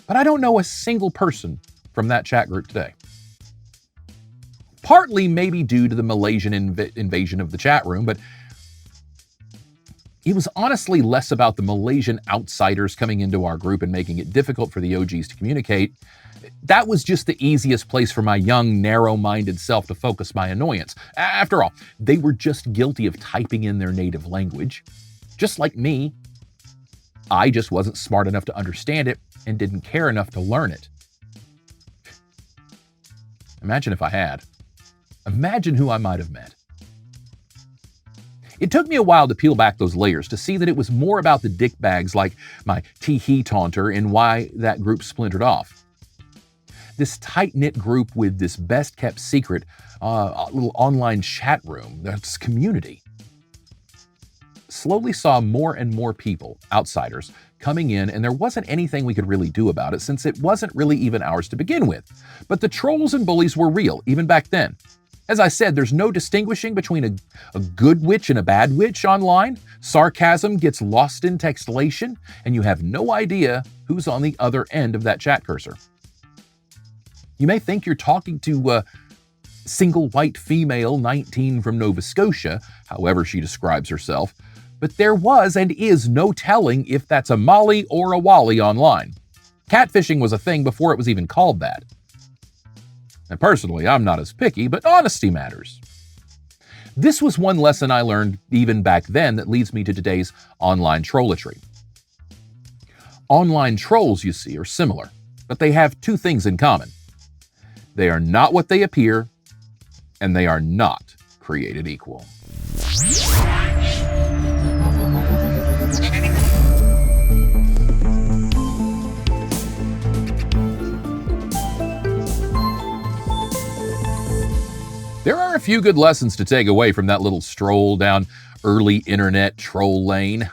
but I don't know a single person from that chat group today. Partly maybe due to the Malaysian invasion of the chat room, but it was honestly less about the Malaysian outsiders coming into our group and making it difficult for the OGs to communicate. That was just the easiest place for my young, narrow-minded self to focus my annoyance. After all, they were just guilty of typing in their native language. Just like me. I just wasn't smart enough to understand it and didn't care enough to learn it. Imagine if I had. Imagine who I might have met. It took me a while to peel back those layers to see that it was more about the dickbags like my tee-hee taunter and why that group splintered off. This tight-knit group with this best-kept secret, little online chat room, this community, slowly saw more and more people, outsiders, coming in, and there wasn't anything we could really do about it since it wasn't really even ours to begin with. But the trolls and bullies were real, even back then. As I said, there's no distinguishing between a good witch and a bad witch online. Sarcasm gets lost in textlation, and you have no idea who's on the other end of that chat cursor. You may think you're talking to a single white female, 19 from Nova Scotia, however she describes herself, but there was and is no telling if that's a Molly or a Wally online. Catfishing was a thing before it was even called that. And personally, I'm not as picky, but honesty matters. This was one lesson I learned even back then that leads me to today's online trollatry. Online trolls, you see, are similar, but they have two things in common. They are not what they appear, and they are not created equal. a few good lessons to take away from that little stroll down early internet troll lane.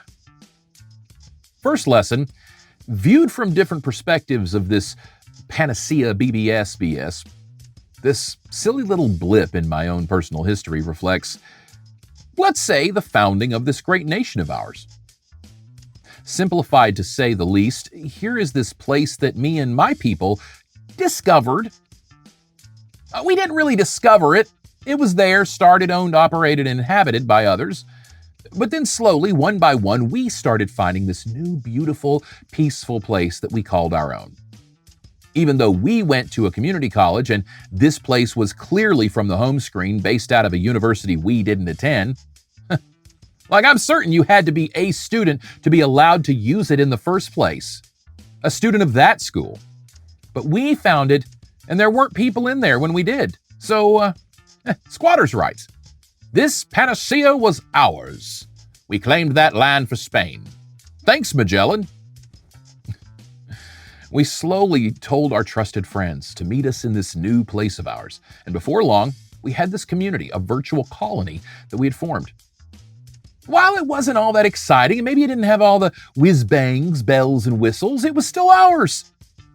First lesson, viewed from different perspectives of this panacea BS, this silly little blip in my own personal history reflects, let's say, the founding of this great nation of ours. Simplified to say the least, here is this place that me and my people discovered. We didn't really discover it. It was there, started, owned, operated, and inhabited by others. But then slowly, one by one, we started finding this new, beautiful, peaceful place that we called our own. Even though we went to a community college and this place was clearly from the home screen based out of a university we didn't attend, like I'm certain you had to be a student to be allowed to use it in the first place, a student of that school. But we found it, and there weren't people in there when we did. So, squatters' rights. This panacea was ours. We claimed that land for Spain. Thanks, Magellan. We slowly told our trusted friends to meet us in this new place of ours, and before long, we had this community, a virtual colony that we had formed. While it wasn't all that exciting, and maybe it didn't have all the whiz-bangs, bells, and whistles, it was still ours.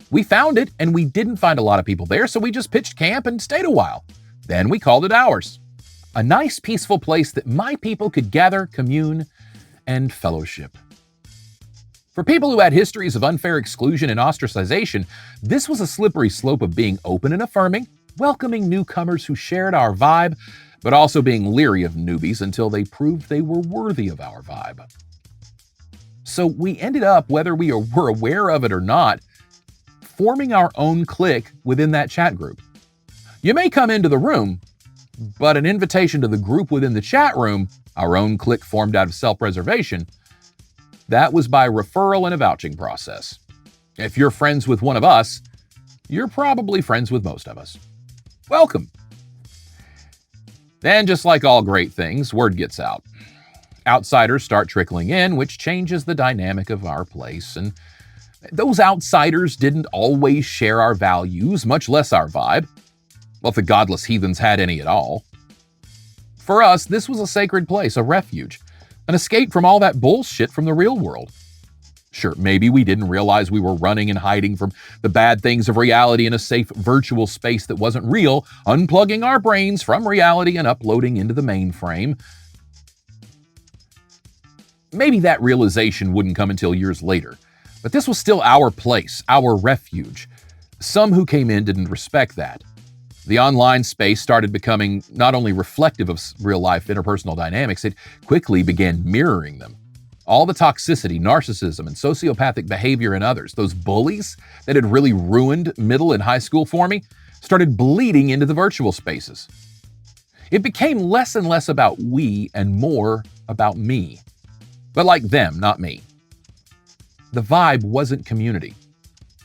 We found it, and we didn't find a lot of people there, so we just pitched camp and stayed a while. Then we called it ours. A nice, peaceful place that my people could gather, commune, and fellowship. For people who had histories of unfair exclusion and ostracization, this was a slippery slope of being open and affirming, welcoming newcomers who shared our vibe, but also being leery of newbies until they proved they were worthy of our vibe. So we ended up, whether we were aware of it or not, forming our own clique within that chat group. You may come into the room, but an invitation to the group within the chat room, our own clique formed out of self-preservation, that was by referral and a vouching process. If you're friends with one of us, you're probably friends with most of us. Welcome. Then, just like all great things, word gets out. Outsiders start trickling in, which changes the dynamic of our place. And those outsiders didn't always share our values, much less our vibe. Well, if the godless heathens had any at all. For us, this was a sacred place, a refuge, an escape from all that bullshit from the real world. Sure, maybe we didn't realize we were running and hiding from the bad things of reality in a safe virtual space that wasn't real, unplugging our brains from reality and uploading into the mainframe. Maybe that realization wouldn't come until years later, but this was still our place, our refuge. Some who came in didn't respect that. The online space started becoming not only reflective of real-life interpersonal dynamics, it quickly began mirroring them. All the toxicity, narcissism, and sociopathic behavior in others, those bullies that had really ruined middle and high school for me, started bleeding into the virtual spaces. It became less and less about we and more about me. But like them, not me. The vibe wasn't community.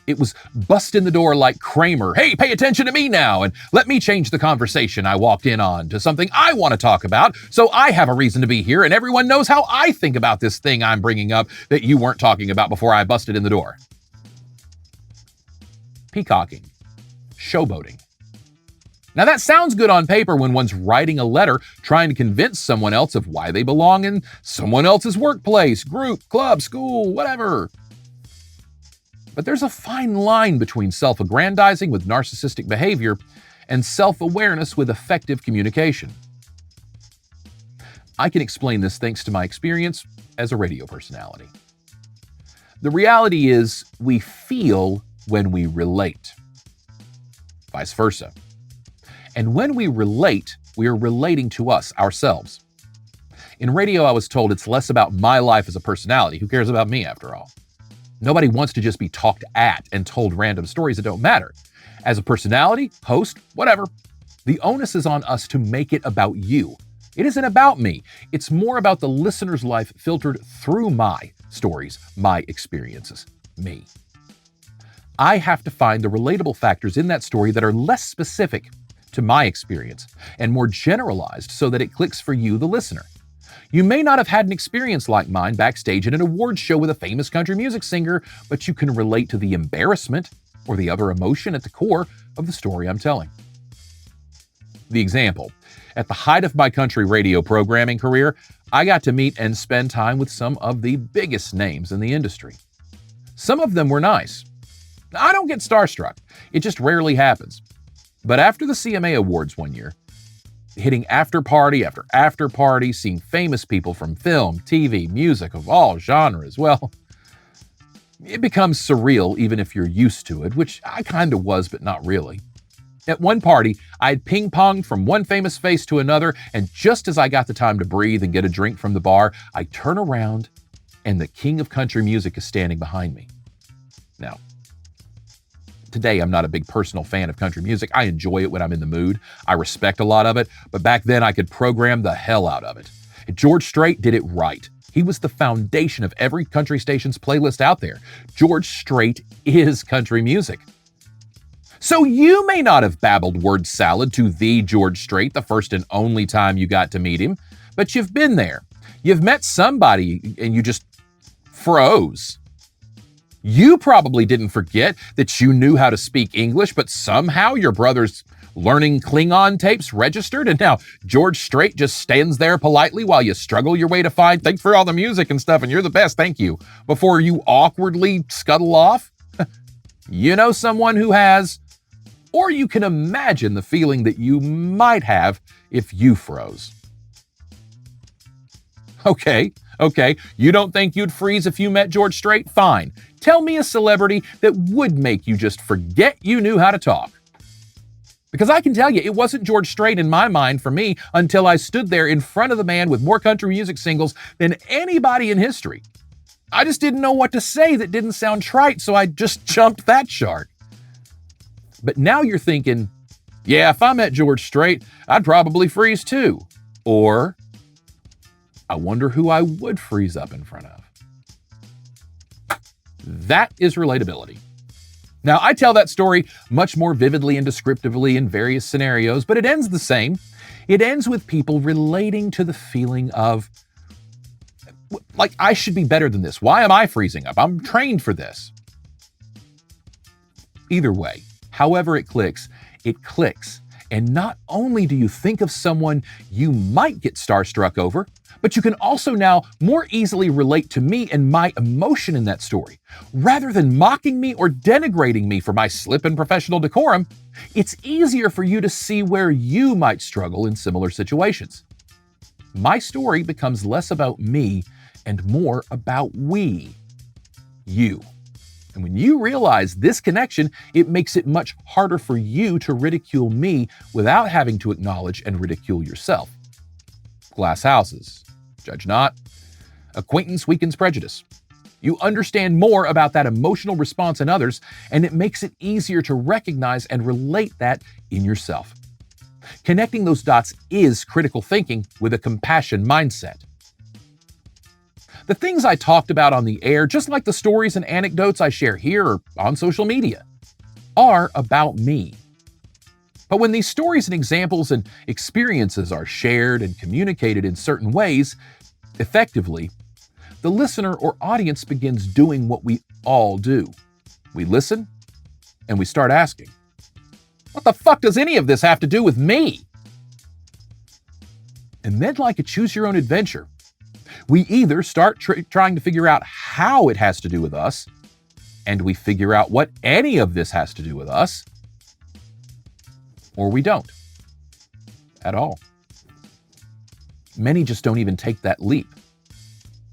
It was bust in the door like Kramer. Hey, pay attention to me now, and let me change the conversation I walked in on to something I want to talk about, so I have a reason to be here, and everyone knows how I think about this thing I'm bringing up that you weren't talking about before I busted in the door. Peacocking. Showboating. Now that sounds good on paper when one's writing a letter trying to convince someone else of why they belong in someone else's workplace, group, club, school, whatever. But there's a fine line between self-aggrandizing with narcissistic behavior and self-awareness with effective communication. I can explain this thanks to my experience as a radio personality. The reality is we feel when we relate, vice versa. And when we relate, we are relating to us, ourselves. In radio, I was told it's less about my life as a personality. Who cares about me, after all? Nobody wants to just be talked at and told random stories that don't matter. As a personality, host, whatever, the onus is on us to make it about you. It isn't about me. It's more about the listener's life filtered through my stories, my experiences, me. I have to find the relatable factors in that story that are less specific to my experience and more generalized so that it clicks for you, the listener. You may not have had an experience like mine backstage at an awards show with a famous country music singer, but you can relate to the embarrassment or the other emotion at the core of the story I'm telling. The example. At the height of my country radio programming career, I got to meet and spend time with some of the biggest names in the industry. Some of them were nice. I don't get starstruck. It just rarely happens. But after the CMA Awards one year, hitting after party after after party, seeing famous people from film, TV, music of all genres, well, it becomes surreal even if you're used to it, which I kind of was, but not really. At one party, I had ping-ponged from one famous face to another, and just as I got the time to breathe and get a drink from the bar, I turn around and the king of country music is standing behind me. Now, today I'm not a big personal fan of country music. I enjoy it when I'm in the mood. I respect a lot of it, but back then I could program the hell out of it. And George Strait did it right. He was the foundation of every country station's playlist out there. George Strait is country music. So you may not have babbled word salad to the George Strait the first and only time you got to meet him, but you've been there. You've met somebody and you just froze. You probably didn't forget that you knew how to speak English, but somehow your brother's learning Klingon tapes registered, and now George Strait just stands there politely while you struggle your way to find, thanks for all the music and stuff, and you're the best, thank you, before you awkwardly scuttle off? You know someone who has, or you can imagine the feeling that you might have if you froze. Okay, you don't think you'd freeze if you met George Strait? Fine. Tell me a celebrity that would make you just forget you knew how to talk. Because I can tell you, it wasn't George Strait in my mind for me until I stood there in front of the man with more country music singles than anybody in history. I just didn't know what to say that didn't sound trite, so I just jumped that shark. But now you're thinking, yeah, if I met George Strait, I'd probably freeze too. Or, I wonder who I would freeze up in front of. That is relatability. Now, I tell that story much more vividly and descriptively in various scenarios, but it ends the same. It ends with people relating to the feeling of, like, I should be better than this. Why am I freezing up? I'm trained for this. Either way, however it clicks. And not only do you think of someone you might get starstruck over, but you can also now more easily relate to me and my emotion in that story. Rather than mocking me or denigrating me for my slip in professional decorum, it's easier for you to see where you might struggle in similar situations. My story becomes less about me and more about we, you. And when you realize this connection, it makes it much harder for you to ridicule me without having to acknowledge and ridicule yourself. Glass houses. Judge not. Acquaintance weakens prejudice. You understand more about that emotional response in others, and it makes it easier to recognize and relate that in yourself. Connecting those dots is critical thinking with a compassion mindset. The things I talked about on the air, just like the stories and anecdotes I share here or on social media, are about me. But when these stories and examples and experiences are shared and communicated in certain ways, effectively, the listener or audience begins doing what we all do. We listen and we start asking, what the fuck does any of this have to do with me? And then, like a choose your own adventure, we either start trying to figure out how it has to do with us, and we figure out what any of this has to do with us, or we don't at all. Many just don't even take that leap.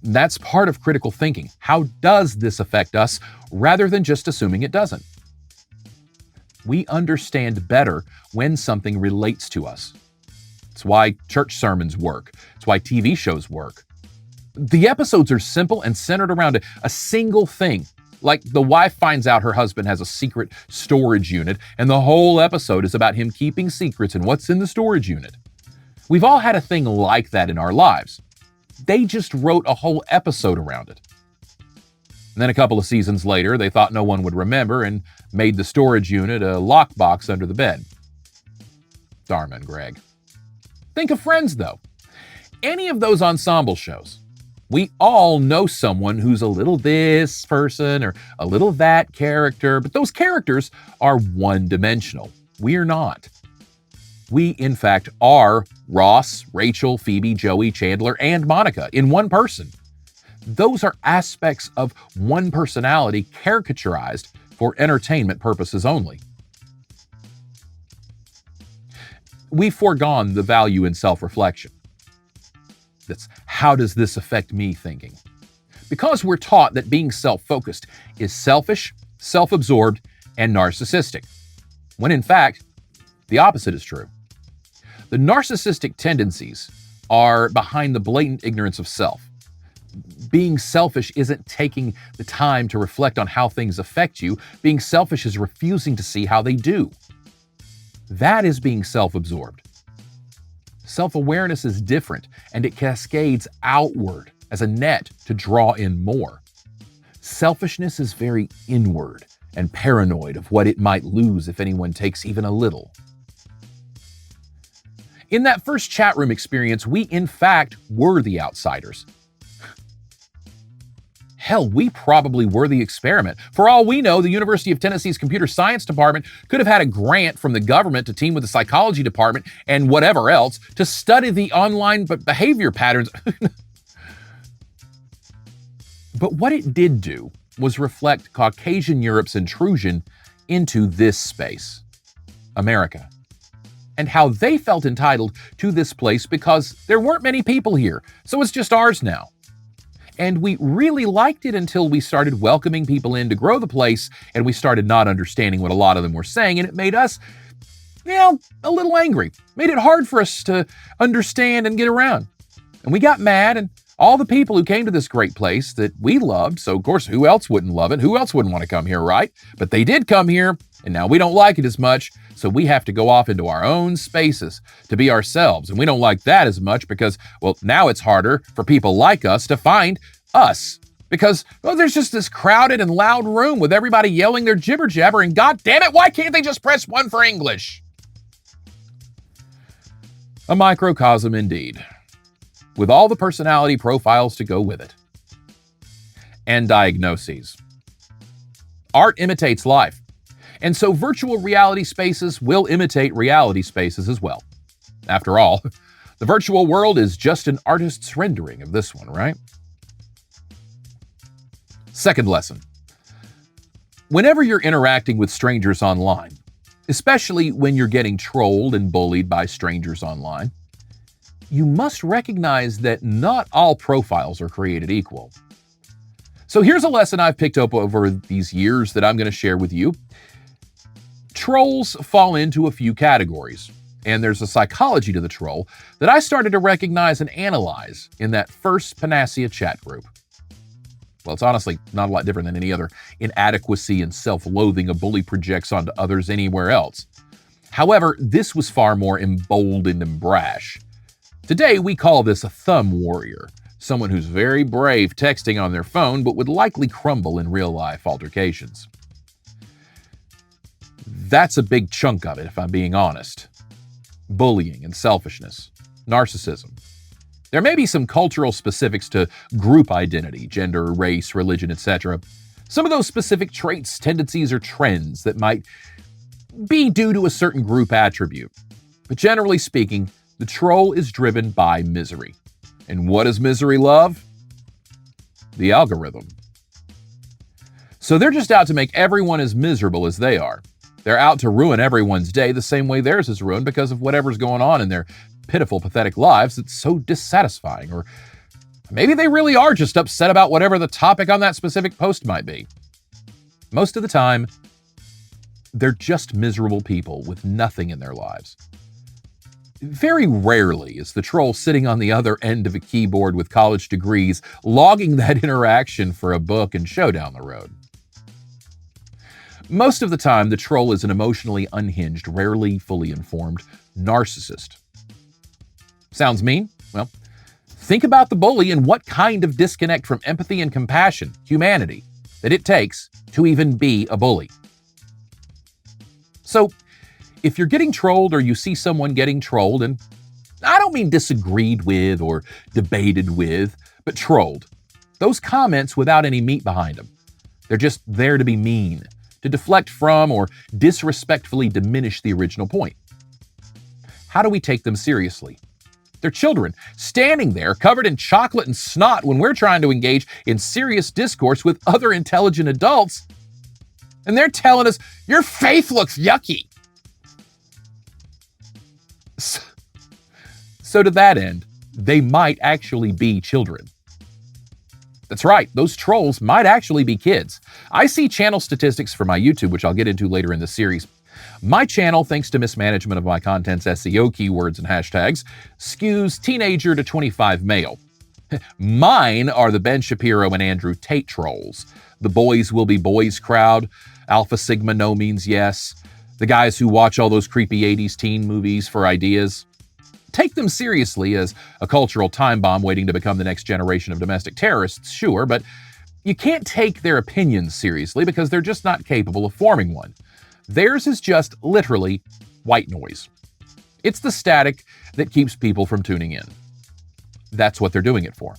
That's part of critical thinking. How does this affect us, rather than just assuming it doesn't? We understand better when something relates to us. It's why church sermons work. It's why TV shows work. The episodes are simple and centered around a single thing. Like the wife finds out her husband has a secret storage unit, and the whole episode is about him keeping secrets and what's in the storage unit. We've all had a thing like that in our lives. They just wrote a whole episode around it. And then a couple of seasons later, they thought no one would remember and made the storage unit a lockbox under the bed. Dharma and Greg. Think of Friends, though. Any of those ensemble shows. We all know someone who's a little this person or a little that character, but those characters are one-dimensional. We're not. We, in fact, are Ross, Rachel, Phoebe, Joey, Chandler, and Monica in one person. Those are aspects of one personality caricaturized for entertainment purposes only. We've foregone the value in self-reflection. That's how does this affect me thinking? Because we're taught that being self-focused is selfish, self-absorbed, and narcissistic, when in fact, the opposite is true. The narcissistic tendencies are behind the blatant ignorance of self. Being selfish isn't taking the time to reflect on how things affect you. Being selfish is refusing to see how they do. That is being self-absorbed. Self-awareness is different, and it cascades outward as a net to draw in more. Selfishness is very inward and paranoid of what it might lose if anyone takes even a little. In that first chat room experience, we in fact were the outsiders. Hell, we probably were the experiment. For all we know, the University of Tennessee's computer science department could have had a grant from the government to team with the psychology department and whatever else to study the online behavior patterns. But what it did do was reflect Caucasian Europe's intrusion into this space, America, and how they felt entitled to this place because there weren't many people here, so it's just ours now. And we really liked it until we started welcoming people in to grow the place, and we started not understanding what a lot of them were saying, and it made us, a little angry. Made it hard for us to understand and get around. And we got mad, and all the people who came to this great place that we loved, so of course, who else wouldn't love it? Who else wouldn't want to come here, right? But they did come here, and now we don't like it as much, so we have to go off into our own spaces to be ourselves. And we don't like that as much because, now it's harder for people like us to find us. Because, there's just this crowded and loud room with everybody yelling their jibber jabber, and God damn it, why can't they just press 1 for English? A microcosm indeed, with all the personality profiles to go with it. And diagnoses. Art imitates life. And so virtual reality spaces will imitate reality spaces as well. After all, the virtual world is just an artist's rendering of this one, right? Second lesson. Whenever you're interacting with strangers online, especially when you're getting trolled and bullied by strangers online, you must recognize that not all profiles are created equal. So here's a lesson I've picked up over these years that I'm going to share with you. Trolls fall into a few categories, and there's a psychology to the troll that I started to recognize and analyze in that first Panacea chat group. Well, it's honestly not a lot different than any other inadequacy and self-loathing a bully projects onto others anywhere else. However, this was far more emboldened and brash. Today, we call this a thumb warrior, someone who's very brave texting on their phone but would likely crumble in real-life altercations. That's a big chunk of it, if I'm being honest. Bullying and selfishness, narcissism. There may be some cultural specifics to group identity, gender, race, religion, etc. Some of those specific traits, tendencies, or trends that might be due to a certain group attribute. But generally speaking, the troll is driven by misery. And what does misery love? The algorithm. So they're just out to make everyone as miserable as they are. They're out to ruin everyone's day the same way theirs is ruined because of whatever's going on in their pitiful, pathetic lives that's so dissatisfying. Or maybe they really are just upset about whatever the topic on that specific post might be. Most of the time, they're just miserable people with nothing in their lives. Very rarely is the troll sitting on the other end of a keyboard with college degrees, logging that interaction for a book and show down the road. Most of the time, the troll is an emotionally unhinged, rarely fully informed narcissist. Sounds mean? Well, think about the bully and what kind of disconnect from empathy and compassion, humanity, that it takes to even be a bully. So, if you're getting trolled or you see someone getting trolled, and I don't mean disagreed with or debated with, but trolled, those comments without any meat behind them, they're just there to be mean, to deflect from or disrespectfully diminish the original point. how do we take them seriously? They're children, standing there covered in chocolate and snot when we're trying to engage in serious discourse with other intelligent adults. And they're telling us, your faith looks yucky. So to that end, they might actually be children. That's right, those trolls might actually be kids. I see channel statistics for my YouTube, which I'll get into later in the series. My channel, thanks to mismanagement of my content's SEO keywords and hashtags, skews teenager to 25 male. Mine are the Ben Shapiro and Andrew Tate trolls. The boys will be boys crowd, Alpha Sigma no means yes, the guys who watch all those creepy 80s teen movies for ideas. Take them seriously as a cultural time bomb waiting to become the next generation of domestic terrorists, sure, but you can't take their opinions seriously because they're just not capable of forming one. Theirs is just literally white noise. It's the static that keeps people from tuning in. That's what they're doing it for.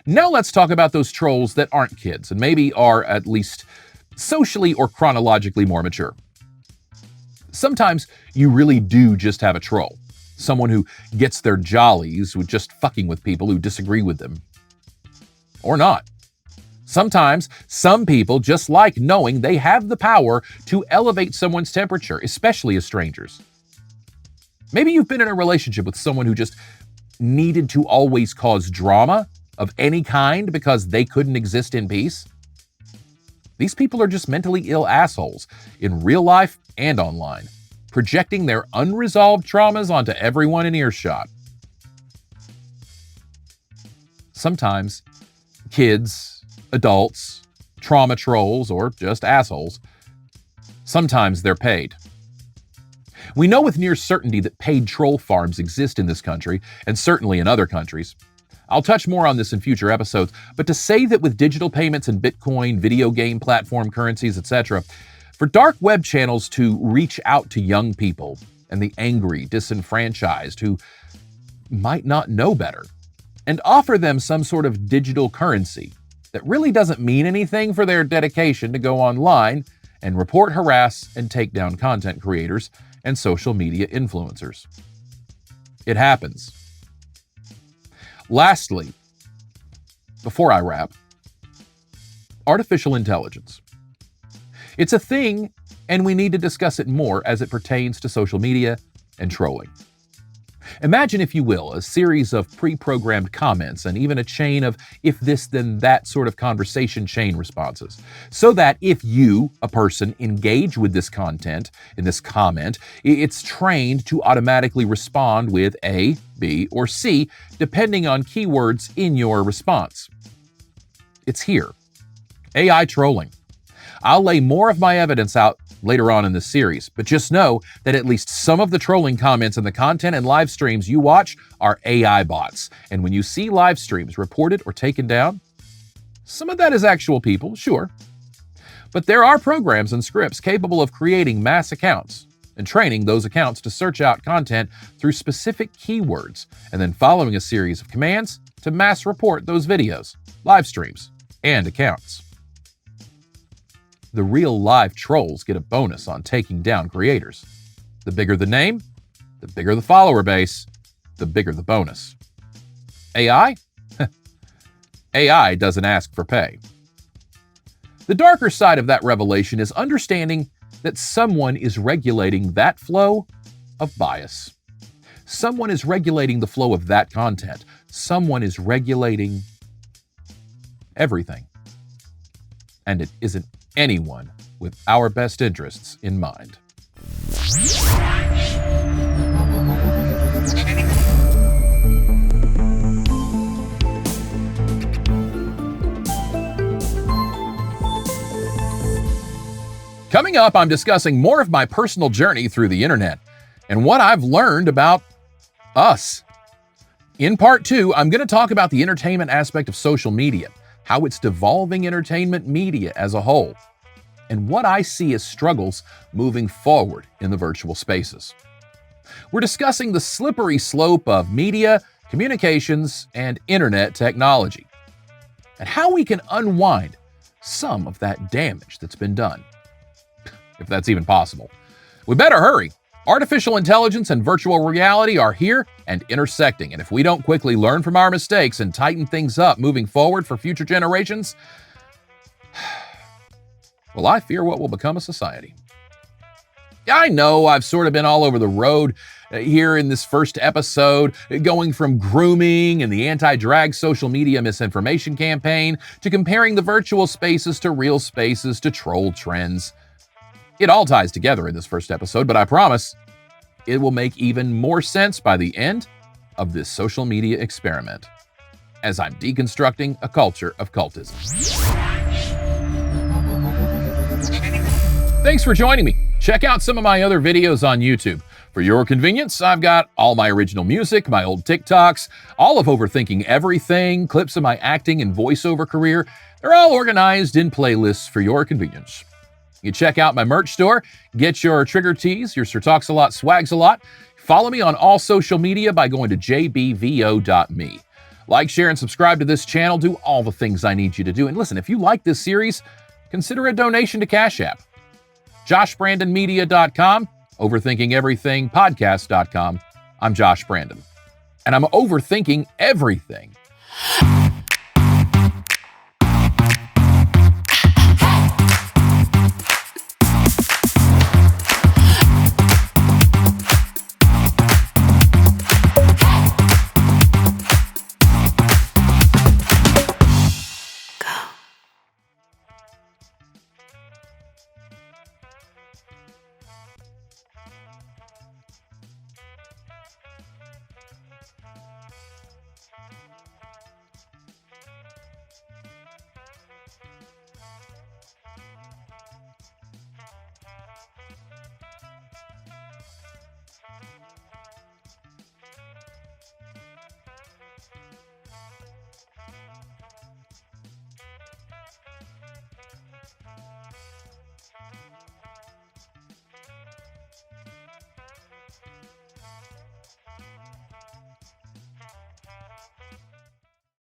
Now let's talk about those trolls that aren't kids and maybe are at least socially or chronologically more mature. Sometimes you really do just have a troll, someone who gets their jollies with just fucking with people who disagree with them. Or not. Sometimes some people just like knowing they have the power to elevate someone's temperature, especially as strangers. Maybe you've been in a relationship with someone who just needed to always cause drama of any kind because they couldn't exist in peace. These people are just mentally ill assholes in real life and online, projecting their unresolved traumas onto everyone in earshot. Sometimes kids, adults, trauma trolls, or just assholes, sometimes they're paid. We know with near certainty that paid troll farms exist in this country, and certainly in other countries. I'll touch more on this in future episodes, but to say that with digital payments and Bitcoin, video game platform currencies, etc., for dark web channels to reach out to young people and the angry, disenfranchised who might not know better, and offer them some sort of digital currency that really doesn't mean anything for their dedication to go online and report, harass, and take down content creators and social media influencers. It happens. Lastly, before I wrap, artificial intelligence. It's a thing, and we need to discuss it more as it pertains to social media and trolling. Imagine, if you will, a series of pre-programmed comments and even a chain of if this then that sort of conversation chain responses, so that if you, a person, engage with this content in this comment, it's trained to automatically respond with A, B, or C, depending on keywords in your response. It's here. AI trolling. I'll lay more of my evidence out later on in this series, but just know that at least some of the trolling comments in the content and live streams you watch are AI bots. And when you see live streams reported or taken down, some of that is actual people, sure. But there are programs and scripts capable of creating mass accounts and training those accounts to search out content through specific keywords and then following a series of commands to mass report those videos, live streams, and accounts. The real live trolls get a bonus on taking down creators. The bigger the name, the bigger the follower base, the bigger the bonus. AI? AI doesn't ask for pay. The darker side of that revelation is understanding that someone is regulating that flow of bias. Someone is regulating the flow of that content. Someone is regulating everything. And it isn't anyone with our best interests in mind. Coming up, I'm discussing more of my personal journey through the internet and what I've learned about us. In part 2, I'm going to talk about the entertainment aspect of social media, how it's devolving entertainment media as a whole, and what I see as struggles moving forward in the virtual spaces. We're discussing the slippery slope of media, communications, and internet technology, and how we can unwind some of that damage that's been done, if that's even possible. We better hurry, Artificial intelligence and virtual reality are here and intersecting, and if we don't quickly learn from our mistakes and tighten things up moving forward for future generations, well, I fear what will become a society. I know I've sort of been all over the road here in this first episode, going from grooming and the anti-drag social media misinformation campaign to comparing the virtual spaces to real spaces to troll trends. It all ties together in this first episode, but I promise it will make even more sense by the end of this social media experiment, as I'm deconstructing a culture of cultism. Thanks for joining me. Check out some of my other videos on YouTube. For your convenience, I've got all my original music, my old TikToks, all of Overthinking Everything, clips of my acting and voiceover career. They're all organized in playlists for your convenience. You check out my merch store, get your trigger tees, your Sir Talks a Lot, Swags a Lot. Follow me on all social media by going to jbvo.me. Like, share, and subscribe to this channel. Do all the things I need you to do. And listen, if you like this series, consider a donation to Cash App. JoshBrandonMedia.com, Overthinking Everything Podcast.com. I'm Josh Brandon, and I'm overthinking everything.